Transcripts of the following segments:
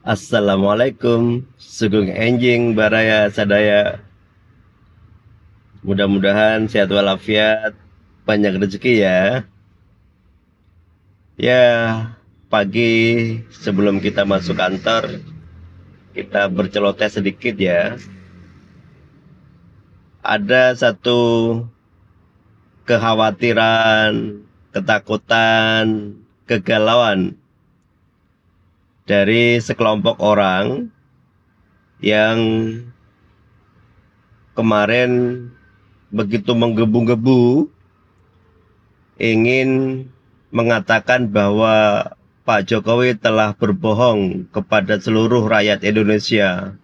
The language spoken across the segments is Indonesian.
Assalamualaikum, Sugeng Enjing Baraya Sadaya. Mudah-mudahan sehat walafiat, banyak rezeki ya. Ya, pagi sebelum kita masuk kantor, kita berceloteh sedikit ya. Ada satu kekhawatiran, ketakutan, kegalauan dari sekelompok orang yang kemarin begitu menggebu-gebu ingin mengatakan bahwa Pak Jokowi telah berbohong kepada seluruh rakyat Indonesia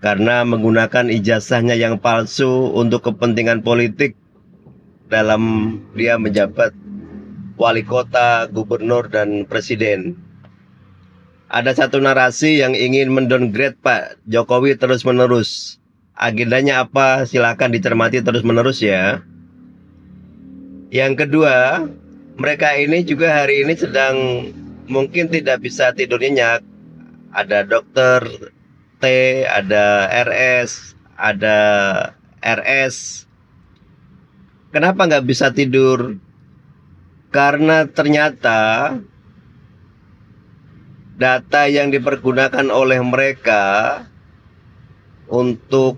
karena menggunakan ijazahnya yang palsu untuk kepentingan politik dalam dia menjabat wali kota, gubernur, dan presiden. Ada satu narasi yang ingin mendowngrade Pak Jokowi terus-menerus. Agendanya apa? Silakan dicermati terus-menerus ya. Yang kedua, mereka ini juga hari ini sedang mungkin tidak bisa tidur nyenyak. Ada dokter T, ada RS, ada RS. Kenapa nggak bisa tidur? Karena ternyata data yang dipergunakan oleh mereka untuk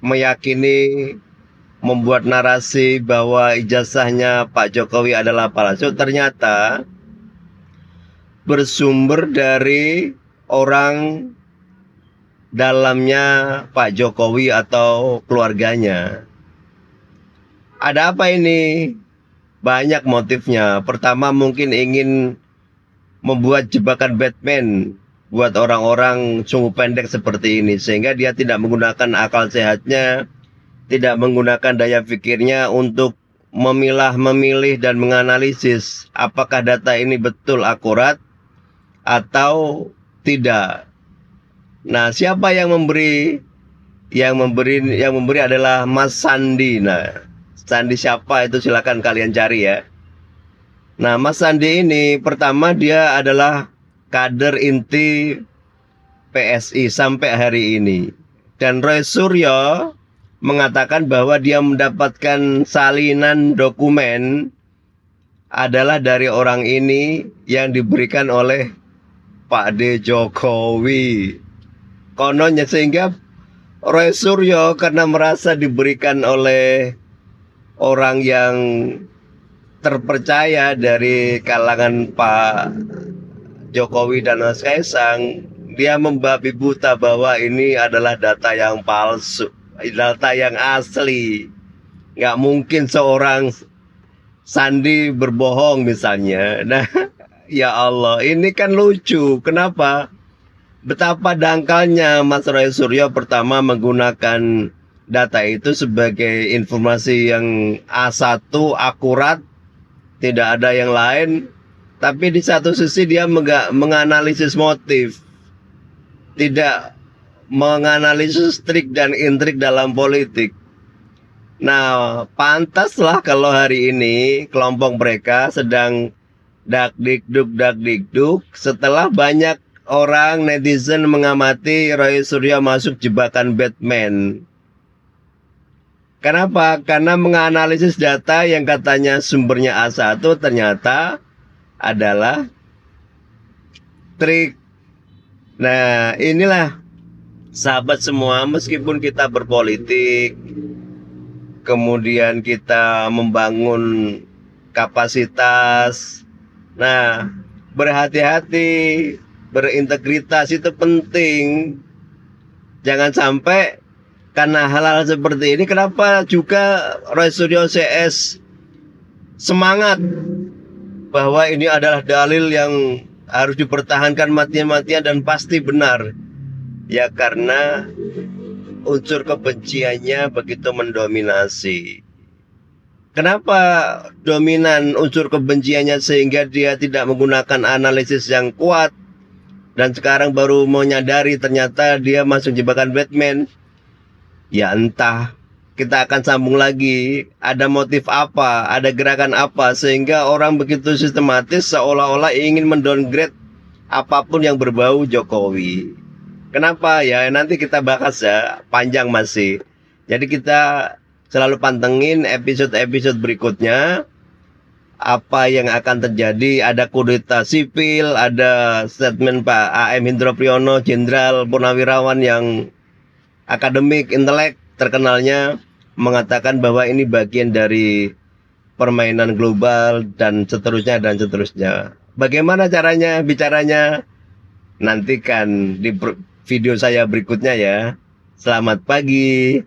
meyakini membuat narasi bahwa ijazahnya Pak Jokowi adalah palsu ternyata bersumber dari orang dalamnya Pak Jokowi atau keluarganya. Ada apa ini? Banyak motifnya. Pertama mungkin ingin membuat jebakan Batman buat orang-orang sumbu pendek seperti ini, sehingga dia tidak menggunakan akal sehatnya, tidak menggunakan daya pikirnya untuk memilih dan menganalisis apakah data ini betul akurat atau tidak. Nah, siapa yang memberi? Yang memberi adalah Mas Sandi. Nah, Sandi siapa itu silakan kalian cari ya. Nah, Mas Sandi ini pertama dia adalah kader inti PSI sampai hari ini. Dan Roy Suryo mengatakan bahwa dia mendapatkan salinan dokumen adalah dari orang ini yang diberikan oleh Pak D. Jokowi. Kononnya sehingga Roy Suryo karena merasa diberikan oleh orang yang terpercaya dari kalangan Pak Jokowi dan Mas Kaisang, dia membabi buta bahwa ini adalah data yang palsu, data yang asli. Nggak mungkin seorang Sandi berbohong misalnya. Nah, ya Allah, ini kan lucu. Kenapa? Betapa dangkalnya Mas Roy Suryo pertama menggunakan data itu sebagai informasi yang A1 akurat, tidak ada yang lain, tapi di satu sisi dia menganalisis motif, tidak menganalisis trik dan intrik dalam politik. Nah, pantaslah kalau hari ini kelompok mereka sedang dakdikduk setelah banyak orang netizen mengamati Roy Suryo masuk jebakan Batman. Kenapa? Karena menganalisis data yang katanya sumbernya A1 ternyata adalah trik. Nah, inilah sahabat semua, meskipun kita berpolitik, kemudian kita membangun kapasitas. Nah, berhati-hati, berintegritas itu penting. Jangan sampai karena hal-hal seperti ini, kenapa juga Roy Suryo CS semangat bahwa ini adalah dalil yang harus dipertahankan mati-matian dan pasti benar. Ya karena unsur kebenciannya begitu mendominasi. Kenapa dominan unsur kebenciannya sehingga dia tidak menggunakan analisis yang kuat dan sekarang baru menyadari ternyata dia masuk jebakan Batman? Ya entah, kita akan sambung lagi. Ada motif apa, ada gerakan apa sehingga orang begitu sistematis seolah-olah ingin mendowngrade apapun yang berbau Jokowi. Kenapa ya? Nanti kita bahas ya, panjang masih. Jadi kita selalu pantengin episode-episode berikutnya. Apa yang akan terjadi, ada kudeta sipil, ada statement Pak AM Hendro Priyono, Jenderal Purnawirawan yang akademik, intelek terkenalnya, mengatakan bahwa ini bagian dari permainan global dan seterusnya dan seterusnya. Bagaimana caranya bicaranya? Nantikan di video saya berikutnya ya. Selamat pagi.